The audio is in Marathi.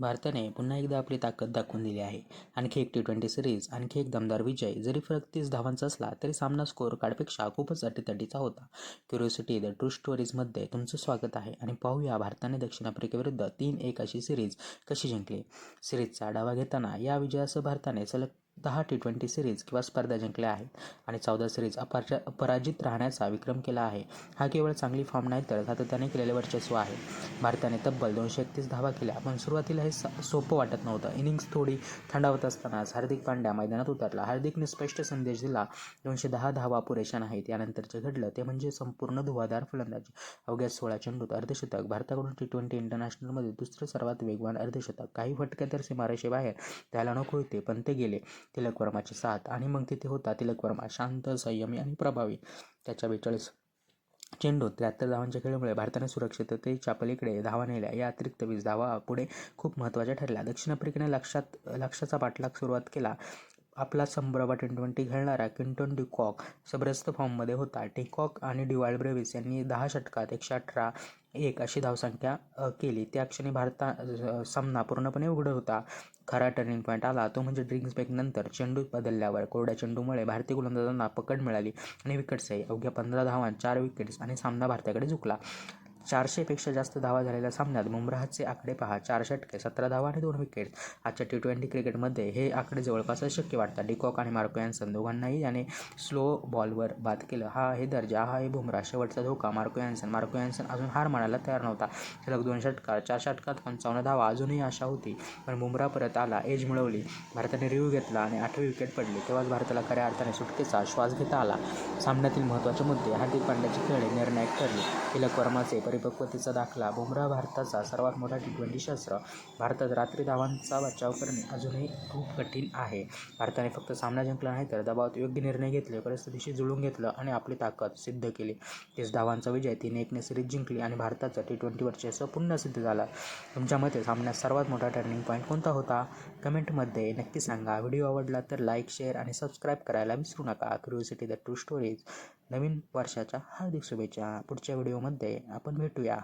भारताने पुन्हा एकदा आपली ताकद दाखवून दिली आहे. आणखी एक T20 सिरीज, आणखी एक दमदार विजय. जरी फरक 30 धावांचा असला तरी सामना स्कोअर कार्डपेक्षा खूपच अटीतटीचा होता. क्युरिओसिटी द ट्रू स्टोरीजमध्ये तुमचं स्वागत आहे आणि पाहूया भारताने दक्षिण आफ्रिकेविरुद्ध 3-1 अशी सिरीज कशी जिंकली. सिरीजचा आढावा घेताना या विजयासह भारताने सलग 10 T20 सिरीज किंवा स्पर्धा जिंकल्या आहेत आणि 14 सिरीज अपराजित राहण्याचा विक्रम केला आहे. हा केवळ चांगली फॉर्म नाही तर सातत्याने केलेले वर्चस्व आहे. भारताने तब्बल 231 धावा केल्या, पण सुरुवातीला हे सोपं वाटत नव्हतं. इनिंग्स थोडी थंडावत असतानाच हार्दिक पांड्या मैदानात उतरला. हार्दिकने स्पष्ट संदेश दिला, 210 धावा पुरेशा नाहीत. यानंतर जे घडलं ते म्हणजे संपूर्ण धुवाधार फलंदाजी. अवघ्या 16 चेंडूत अर्धशतक. भारताकडून T20 इंटरनॅशनलमध्ये दुसरं सर्वात वेगवान अर्धशतक. काही फटके तर सीमारेषेबाहेर त्याला नको होते, पण ते गेले. तिलक वर्माची साथ आणि मग तिथे होता तिलक वर्मा, शांत, संयमी आणि प्रभावी. त्याच्या 42 चेंडूत 73 धावांच्या खेळीमुळे भारताने सुरक्षिततेच्या पलीकडे धावा नेल्या. या अतिरिक्त 20 धावा पुढे खूप महत्त्वाच्या ठरल्या. दक्षिण आफ्रिकेने लक्ष्याचा पाठलाग सुरुवात केला. आपला संभ्रम T20 खेळणारा क्विंटन डी कॉक जबरदस्त फॉर्ममध्ये होता. डी कॉक आणि ड्युआल ब्रेव्हिस यांनी 10 षटकात 118-1 अशी धावसंख्या केली. त्या क्षणी सामना पूर्णपणे उघड होता. खरा टर्निंग पॉईंट आला तो म्हणजे ड्रिंक्स ब्रेकनंतर चेंडू बदलल्यावर. कोरड्या चेंडूमुळे भारतीय गोलंदाजांना पकड मिळाली आणि विकेट्सही. अवघ्या 15 धावांत 4 विकेट्स आणि सामना भारताकडे झुकला. 400 पेक्षा जास्त धावा झालेल्या सामन्यात बुमराहचे आकडे पहा. 4 षटके, 17 धावा आणि 2 विकेट्स. आजच्या T20 क्रिकेटमध्ये हे आकडे जवळपास अशक्य वाटतात. डी कॉक आणि मार्को यान्सन दोघांनाही याने स्लो बॉलवर बाद केलं. हा दर्जा, हा बुमराह. शेवटचा धोका मार्को यान्सन अजून हार मानायला तयार नव्हता. सलग 2 षटकात 4 षटकात 55 धावा. अजूनही आशा होती, पण बुमराह परत आला, एज मिळवली. भारताने रिव्ह्यू घेतला आणि 8वी विकेट पडली. तेव्हाच भारताला खऱ्या अर्थाने सुटकेचा श्वास घेता आला. सामन्यातील महत्त्वाचे मुद्दे. हार्दिक पांड्याची खेळी निर्णायक ठरली. तिलक वर्माचे परिपक्वतेचा दाखला. बुमराह भारताचा सर्वात मोठा T20 शस्त्र. भारतात रात्री धावांचा बचाव करणे अजूनही खूप कठीण आहे. भारताने फक्त सामना जिंकला नाही तर दबावात योग्य निर्णय घेतले, परिस्थितीशी जुळून घेतलं आणि आपली ताकद सिद्ध केली. 30 धावांचा विजय, 3-1 ने सिरीज जिंकली आणि भारताचं T20 वर्चस्व पुन्हा सिद्ध झालं. तुमच्या मते सामन्यात सर्वात मोठा टर्निंग पॉईंट कोणता होता? कमेंटमध्ये नक्की सांगा. व्हिडिओ आवडला तर लाईक, शेअर आणि सबस्क्राईब करायला विसरू नका. Curiosity the true stories. नवीन वर्षाच्या हार्दिक शुभेच्छा. पुढच्या व्हिडिओमध्ये आपण भेटूया.